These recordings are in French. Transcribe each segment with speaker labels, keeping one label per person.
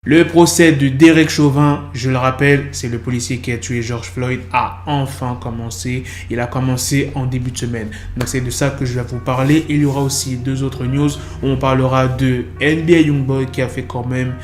Speaker 1: Le procès de Derek Chauvin, je le rappelle, c'est le policier qui a tué George Floyd, a enfin commencé. Il a commencé en début de semaine. Donc c'est de ça que je vais vous parler. Il y aura aussi deux autres news où on parlera de NBA Youngboy qui a fait quand même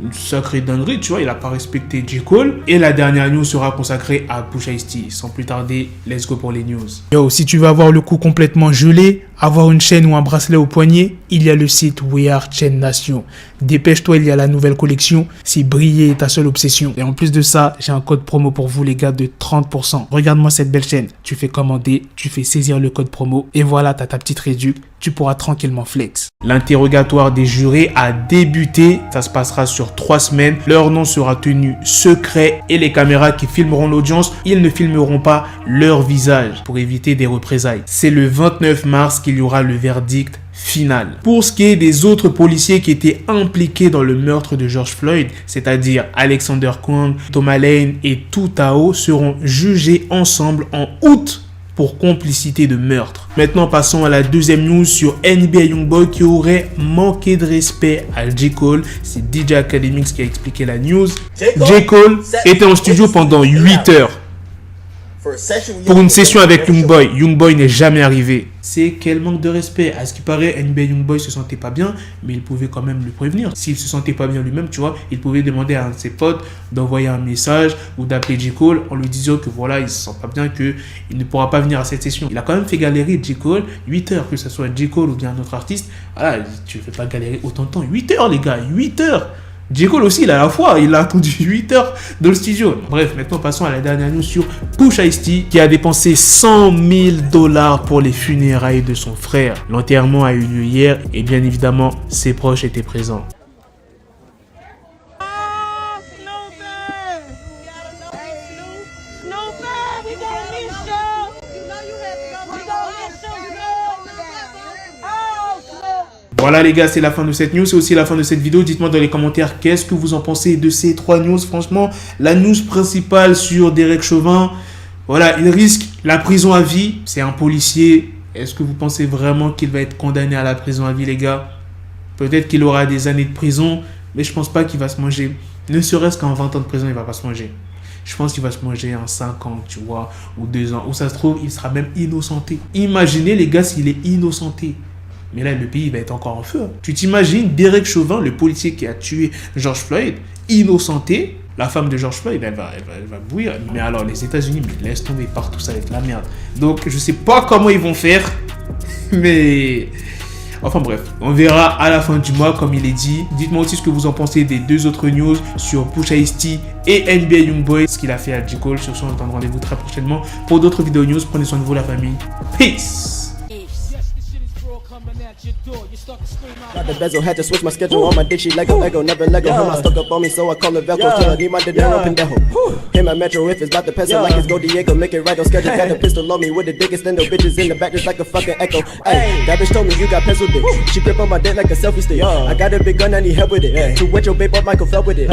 Speaker 1: une sacrée dinguerie, tu vois, il n'a pas respecté J. Cole. Et la dernière news sera consacrée à Pusha T. Sans plus tarder, let's go pour les news. Yo, si tu veux avoir le cou complètement gelé, avoir une chaîne ou un bracelet au poignet, il y a le site We Are Chain Nation. Dépêche-toi, il y a la nouvelle collection. Si briller est ta seule obsession. Et en plus de ça, j'ai un code promo pour vous les gars de 30%. Regarde-moi cette belle chaîne. Tu fais commander, tu fais saisir le code promo et voilà, t'as ta petite réduction. Tu pourras tranquillement flex. L'interrogatoire des jurés a débuté. Ça se passera sur 3 semaines. Leur nom sera tenu secret et les caméras qui filmeront l'audience, ils ne filmeront pas leur visage pour éviter des représailles. C'est le 29 mars qu'il y aura le verdict final. Pour ce qui est des autres policiers qui étaient impliqués dans le meurtre de George Floyd, c'est-à-dire Alexander Kueng, Thomas Lane et Tu Tao, seront jugés ensemble en août pour complicité de meurtre. Maintenant, passons à la deuxième news sur NBA Youngboy qui aurait manqué de respect à J. Cole. C'est DJ Academics qui a expliqué la news. J. Cole était en studio pendant 8 heures pour une session avec Youngboy. Youngboy n'est jamais arrivé. C'est quel manque de respect. À ce qui paraît, NBA Youngboy se sentait pas bien, mais il pouvait quand même le prévenir. S'il se sentait pas bien lui-même, tu vois, il pouvait demander à un de ses potes d'envoyer un message ou d'appeler J. Cole en lui disant que voilà, il se sent pas bien, qu'il ne pourra pas venir à cette session. Il a quand même fait galérer J. Cole 8 heures, que ce soit J. Cole ou bien un autre artiste. Voilà, tu ne fais pas galérer autant de temps. 8 heures, les gars, 8 heures. J. Cole aussi, il a la foi, il a attendu 8 heures dans le studio. Bref, maintenant passons à la dernière news sur Pusha T qui a dépensé $100 000 pour les funérailles de son frère. L'enterrement a eu lieu hier et bien évidemment, ses proches étaient présents. Voilà les gars, c'est la fin de cette news, c'est aussi la fin de cette vidéo. Dites-moi dans les commentaires qu'est-ce que vous en pensez de ces 3 news. Franchement, la news principale sur Derek Chauvin, voilà, il risque la prison à vie. C'est un policier. Est-ce que vous pensez vraiment qu'il va être condamné à la prison à vie, les gars? Peut-être qu'il aura des années de prison, mais je pense pas qu'il va se manger. Ne serait-ce qu'en 20 ans de prison, il va pas se manger. Je pense qu'il va se manger en 5 ans, tu vois, ou 2 ans. Ou ça se trouve, il sera même innocenté. Imaginez les gars s'il est innocenté. Mais là, le pays va être encore en feu. Tu t'imagines Derek Chauvin, le policier qui a tué George Floyd, innocenté. La femme de George Floyd, elle va bouillir. Mais alors, les États-Unis, mais laisse tomber, partout, ça va être la merde. Donc, je sais pas comment ils vont faire. Mais enfin bref, on verra à la fin du mois, comme il est dit. Dites-moi aussi ce que vous en pensez des deux autres news sur Pusha T et NBA Youngboy, ce qu'il a fait à J. Cole. Sur ce, on se donne rendez-vous très prochainement pour d'autres vidéos news. Prenez soin de vous, la famille. Peace!
Speaker 2: Got the bezel, had to switch my schedule on my dick, she Lego, never Lego. Her stuck up on me, so I call her Velcro. Till I need my dinero pendejo. Him at Metro, if it's about to pencil like it's Go Diego, make it right on schedule. Got a pistol on me with the dick extendo, bitches in the back just like a fucking echo. Hey, that bitch told me you got pencil dick. She grip on my dick like a selfie stick. I got a big gun, I need help with it. To wet your babe up, Michael fell with it.